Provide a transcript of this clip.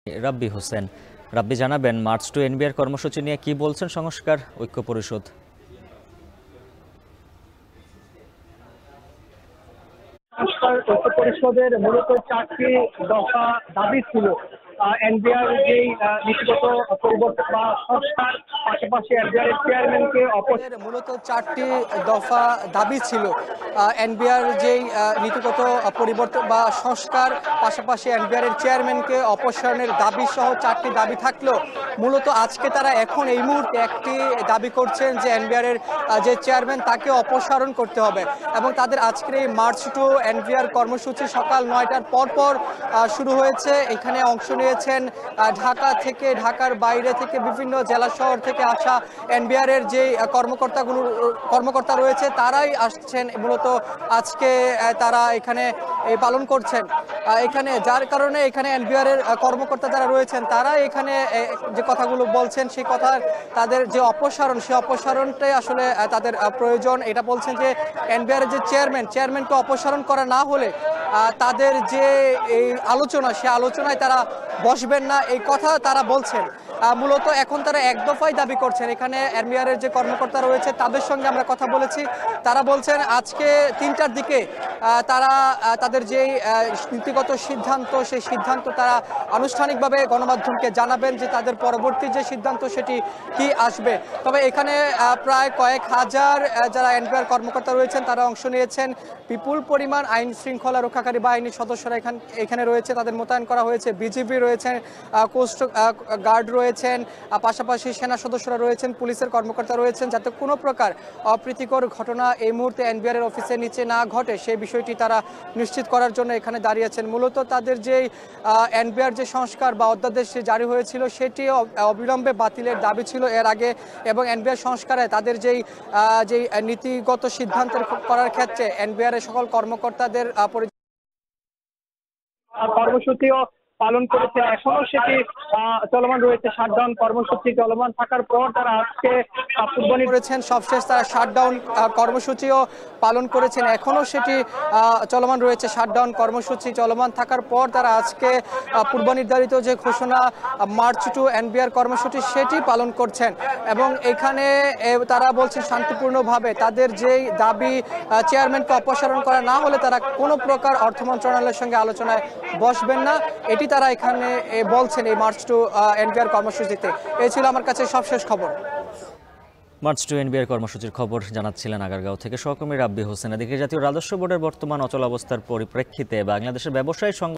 রাব্বি হোসেন। রাব্বি, জানাবেন March two NBR কর্মসূচি নিয়ে কি বলছেন সংস্কার ঐক্য পরিষদ? সংস্কার ঐক্য পরিষদের মূলত 4টি দফা দাবি ছিল। এনবিআর যেই নীতিগত পরিবর্তন বা সংস্কার, পাশাপাশি এনবিআর এর চেয়ারম্যানকে মূলত 4টি দফা দাবি ছিল। এনবিআর যেই নীতিগত পরিবর্তন বা সংস্কার, পাশাপাশি এনবিআর এর চেয়ারম্যানকে অপসারণের দাবি সহ 4টি দাবি থাকলেও মূলত আজকে তারা এখন এই মুহূর্তে একটি দাবি করছেন যে এনবিআর এর যে চেয়ারম্যান তাকে অপসারণ করতে হবে। এবং তাদের আজকের এই মার্চ টু এনবিআর কর্মসূচি সকাল 9টার পর শুরু হয়েছে। এখানে অংশ নিয়েছেন ঢাকা থেকে, ঢাকার বাইরে থেকে, বিভিন্ন জেলা শহর থেকে আসা এনবিআর এর যে কর্মকর্তা রয়েছে তারাই আসছেন মূলত আজকে তারা এখানে পালন করছেন। এখানে যার কারণে এখানে এনবিআর এর কর্মকর্তা যারা রয়েছেন তারা এখানে যে কথাগুলো বলছেন সেই কথা, তাদের যে অপসারণ, সেই অপসারণটাই আসলে তাদের প্রয়োজন। এটা বলছেন যে এনবিআর এর যে চেয়ারম্যানকে অপসারণ করা না হলে তাদের যে এই আলোচনা, সেই আলোচনায় তারা বসবেন না, এই কথা তারা বলছেন। মূলত এখন তারা এক দফায় দাবি করছেন। এখানে এনবিআর এর যে কর্মকর্তা রয়েছে তাদের সঙ্গে আমরা কথা বলেছি, তারা বলছেন আজকে 3টার দিকে তারা তাদের যে নীতিগত সিদ্ধান্ত, সেই সিদ্ধান্ত তারা আনুষ্ঠানিকভাবে গণমাধ্যমকে জানাবেন যে তাদের পরবর্তী যে সিদ্ধান্ত সেটি কি আসবে। তবে এখানে প্রায় কয়েক হাজার যারা এনবিআর কর্মকর্তা রয়েছেন তারা অংশ নিয়েছেন। বিপুল পরিমাণ আইন শৃঙ্খলা রক্ষাকারী বাহিনীর সদস্যরা এখানে রয়েছে, তাদের মোতায়েন করা হয়েছে। বিজিবি রয়েছেন, কোস্ট গার্ড রয়েছেন, পাশাপাশি সেনা সদস্যরা রয়েছেন, পুলিশের কর্মকর্তা রয়েছেন, যাতে কোনো প্রকার অপ্রীতিকর ঘটনা এই মুহূর্তে এনবিআর এর অফিসের নিচে না ঘটে সেই বিষয়টি তারা নিশ্চিত করার জন্য এখানে দাঁড়িয়েছেন। মূলত তাদের যে এনবিআর যে সংস্কার বা অধ্যাদেশ জারি হয়েছিল সেটি অবিলম্বে বাতিলের দাবি ছিল এর আগে, এবং এনবিআর সংস্কারে তাদের যেই নীতিগত সিদ্ধান্ত করার ক্ষেত্রে এনবিআর এর সকল কর্মকর্তাদের কর্মসূচিও পালন করেছে। এখনো সেটি চলমান রয়েছে। শাটডাউন কর্মসূচি চলমান থাকার পর তারা আজকে করেছেন। সবশেষ তারা শাটডাউন কর্মসূচিও পালন করেছেন, এখনো সেটি চলমান রয়েছে। শাটডাউন কর্মসূচি চলমান থাকার পর তারা আজকে পূর্ব নির্ধারিত যে ঘোষণা মার্চ টু এনবিআর কর্মসূচি সেটি পালন করছেন। এবং এখানে তারা বলছেন শান্তিপূর্ণভাবে তাদের যেই দাবি চেয়ারম্যানকে অপসারণ করা না হলে তারা কোনো প্রকার অর্থ মন্ত্রণালয়ের সঙ্গে আলোচনায় বসবেন না, এটি তারা এখানে বলছেন এই মার্চ টু এনবিআর কর্মসূচিতে। এই ছিল আমার কাছে সবশেষ খবর। মার্চ টু এনবিআর কর্মসূচির খবর জানাচ্ছিলেন আগারগাঁও থেকে সহকর্মী রাব্বি হোসেন। এদিকে জাতীয় রাজস্ব বোর্ডের বর্তমান অচল অবস্থার পরিপ্রেক্ষিতে বাংলাদেশের ব্যবসায়ী